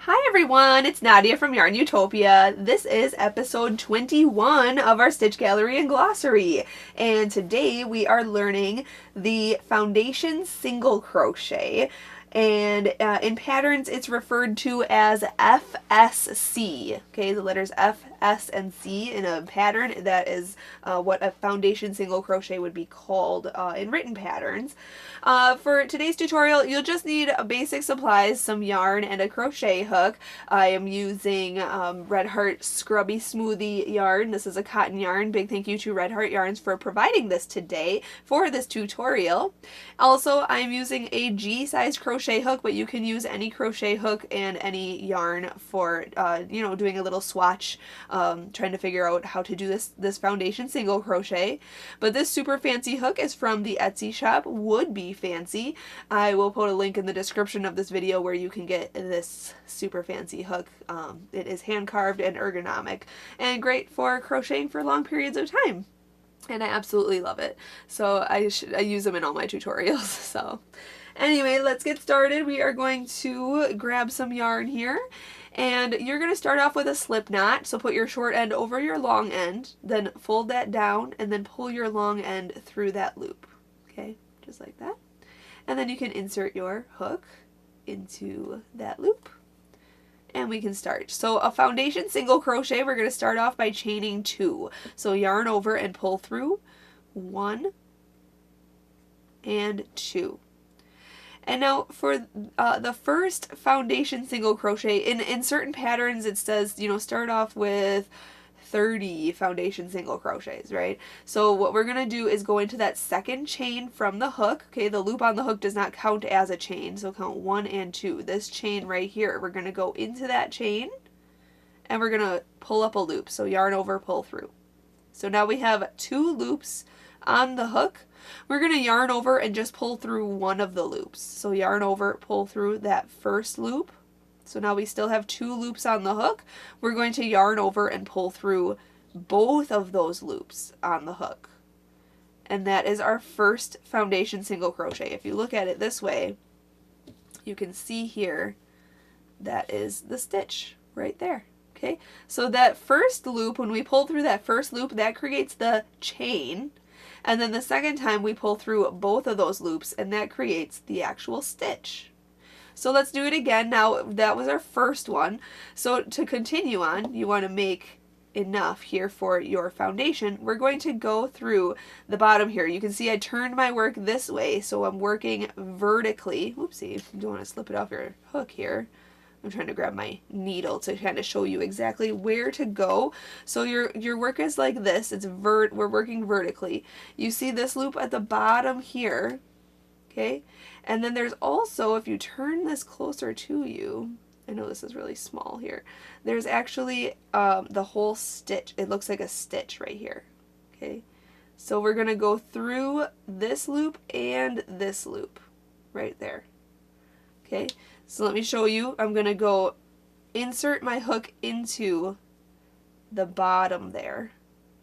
Hi everyone, it's Nadia from YARNutopia. This is episode 21 of our Stitch Gallery and Glossary. And today we are learning the Foundation Single Crochet. And in patterns it's referred to as FSC. Okay, the letters F, S, and C in a pattern. That is what a Foundation Single Crochet would be called in written patterns. For today's tutorial, you'll just need basic supplies, some yarn, and a crochet hook. I am using Red Heart Scrubby Smoothie yarn. This is a cotton yarn. Big thank you to Red Heart Yarns for providing this today for this tutorial. Also, I'm using a G-sized crochet hook, but you can use any crochet hook and any yarn for, doing a little swatch, trying to figure out how to do this foundation single crochet. But this super fancy hook is from the Etsy shop, Would Be Fancy. I will put a link in the description of this video where you can get this super fancy hook. It is hand carved and ergonomic and great for crocheting for long periods of time. And I absolutely love it. So I use them in all my tutorials. So anyway, let's get started. We are going to grab some yarn here. And you're going to start off with a slip knot. So put your short end over your long end, then fold that down, and then pull your long end through that loop. Okay, just like that. And then you can insert your hook into that loop. And we can start. So a foundation single crochet, we're going to start off by chaining 2. So yarn over and pull through 1 and 2. And now for the first foundation single crochet, in certain patterns it says, start off with 30 foundation single crochets, right? So what we're going to do is go into that second chain from the hook. Okay, the loop on the hook does not count as a chain, so count 1 and 2. This chain right here, we're going to go into that chain and we're going to pull up a loop. So yarn over, pull through. So now we have 2 loops on the hook. We're going to yarn over and just pull through one of the loops. So yarn over, pull through that first loop. So now we still have 2 loops on the hook. We're going to yarn over and pull through both of those loops on the hook. And that is our first foundation single crochet. If you look at it this way, you can see here that is the stitch right there. Okay, so that first loop, when we pull through that first loop, that creates the chain. And then the second time we pull through both of those loops, and that creates the actual stitch. So let's do it again. Now that was our first one. So to continue on, you want to make enough here for your foundation. We're going to go through the bottom here. You can see I turned my work this way, so I'm working vertically. Oopsie, you don't want to slip it off your hook here. I'm trying to grab my needle to kind of show you exactly where to go. So your work is like this. We're working vertically. You see this loop at the bottom here. Okay, and then there's also, if you turn this closer to you, I know this is really small here, there's actually the whole stitch. It looks like a stitch right here. Okay, so we're going to go through this loop and this loop right there. Okay, so let me show you. I'm going to go insert my hook into the bottom there.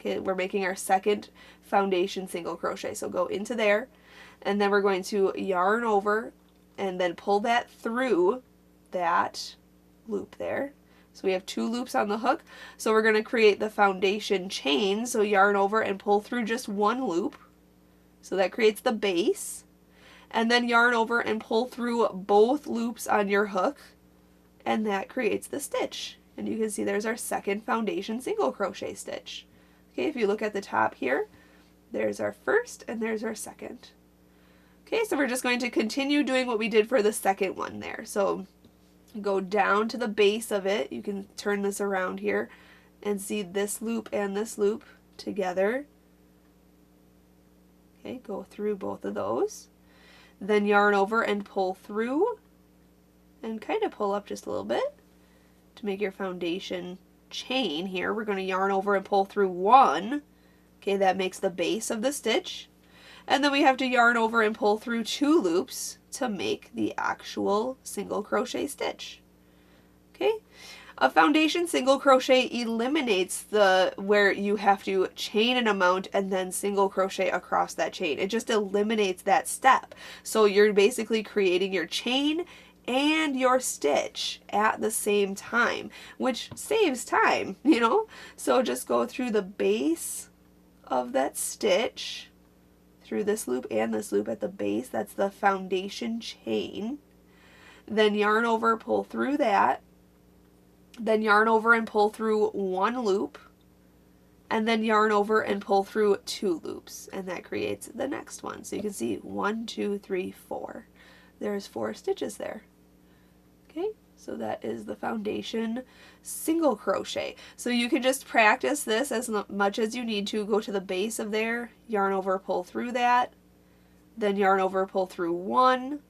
Okay, we're making our second foundation single crochet, so go into there. And then we're going to yarn over and then pull that through that loop there. So we have 2 loops on the hook. So we're going to create the foundation chain. So yarn over and pull through just 1 loop. So that creates the base. And then yarn over and pull through both loops on your hook. And that creates the stitch. And you can see there's our second foundation single crochet stitch. Okay, if you look at the top here, there's our first and there's our second. Okay, so we're just going to continue doing what we did for the second one there. So go down to the base of it. You can turn this around here and see this loop and this loop together. Okay, go through both of those. Then yarn over and pull through and kind of pull up just a little bit to make your foundation chain here. We're going to yarn over and pull through 1. Okay, that makes the base of the stitch. And then we have to yarn over and pull through 2 loops to make the actual single crochet stitch. Okay, a foundation single crochet eliminates where you have to chain an amount and then single crochet across that chain. It just eliminates that step. So you're basically creating your chain and your stitch at the same time, which saves time, you know? So just go through the base of that stitch, through this loop and this loop at the base, that's the foundation chain. Then yarn over, pull through that, then yarn over and pull through one loop, and then yarn over and pull through 2 loops, and that creates the next one. So you can see 1, 2, 3, 4. There's 4 stitches there. Okay, so that is the foundation single crochet. So you can just practice this as much as you need to. Go to the base of there, yarn over, pull through that, then yarn over, pull through 1,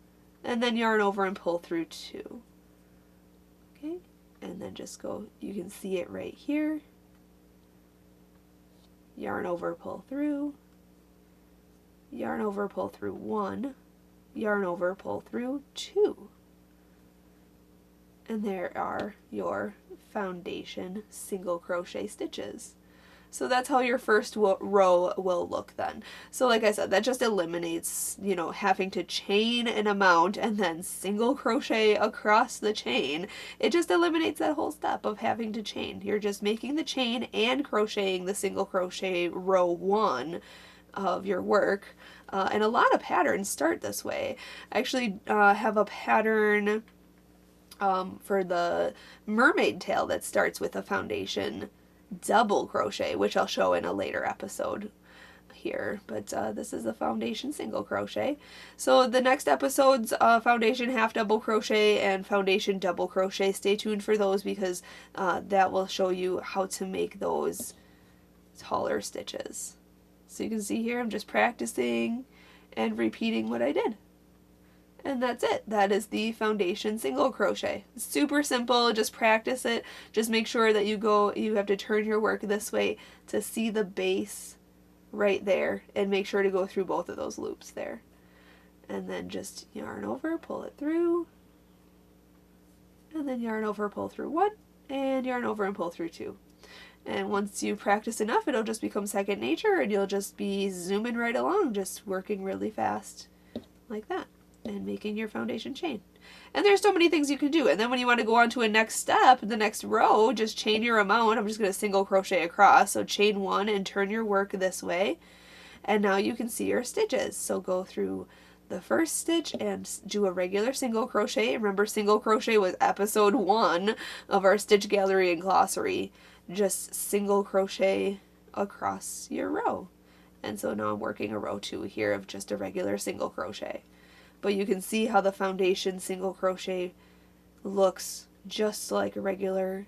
and then yarn over and pull through 2. Okay, and then just go, you can see it right here. Yarn over, pull through, yarn over, pull through 1, yarn over, pull through 2. And there are your foundation single crochet stitches. So that's how your first row will look then. So like I said, that just eliminates, you know, having to chain an amount and then single crochet across the chain. It just eliminates that whole step of having to chain. You're just making the chain and crocheting the single crochet row 1 of your work. And a lot of patterns start this way. I actually have a pattern for the mermaid tail that starts with a foundation double crochet, which I'll show in a later episode here, but this is a foundation single crochet. So the next episode's foundation half double crochet and foundation double crochet. Stay tuned for those, because that will show you how to make those taller stitches. So you can see here I'm just practicing and repeating what I did. And that's it. That is the foundation single crochet. Super simple, just practice it. Just make sure that you have to turn your work this way to see the base right there, and make sure to go through both of those loops there. And then just yarn over, pull it through, and then yarn over, pull through 1, and yarn over and pull through 2. And once you practice enough, it'll just become second nature, and you'll just be zooming right along, just working really fast like that, and making your foundation chain. And there's so many things you can do. And then when you want to go on to a next step, the next row, just chain your amount. I'm just going to single crochet across. So chain 1 and turn your work this way. And now you can see your stitches. So go through the first stitch and do a regular single crochet. Remember, single crochet was episode 1 of our Stitch Gallery and Glossary. Just single crochet across your row. And so now I'm working a row 2 here of just a regular single crochet. But you can see how the foundation single crochet looks just like a regular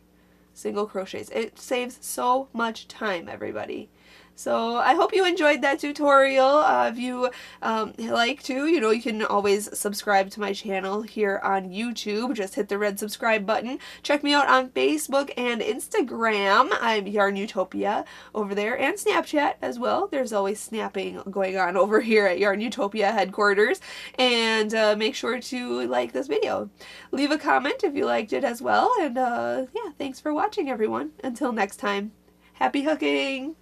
single crochets. It saves so much time, everybody. So I hope you enjoyed that tutorial. If you like to, you can always subscribe to my channel here on YouTube. Just hit the red subscribe button. Check me out on Facebook and Instagram. I'm YARNutopia over there, and Snapchat as well. There's always snapping going on over here at YARNutopia headquarters. And make sure to like this video. Leave a comment if you liked it as well. And yeah, thanks for watching, everyone. Until next time, happy hooking!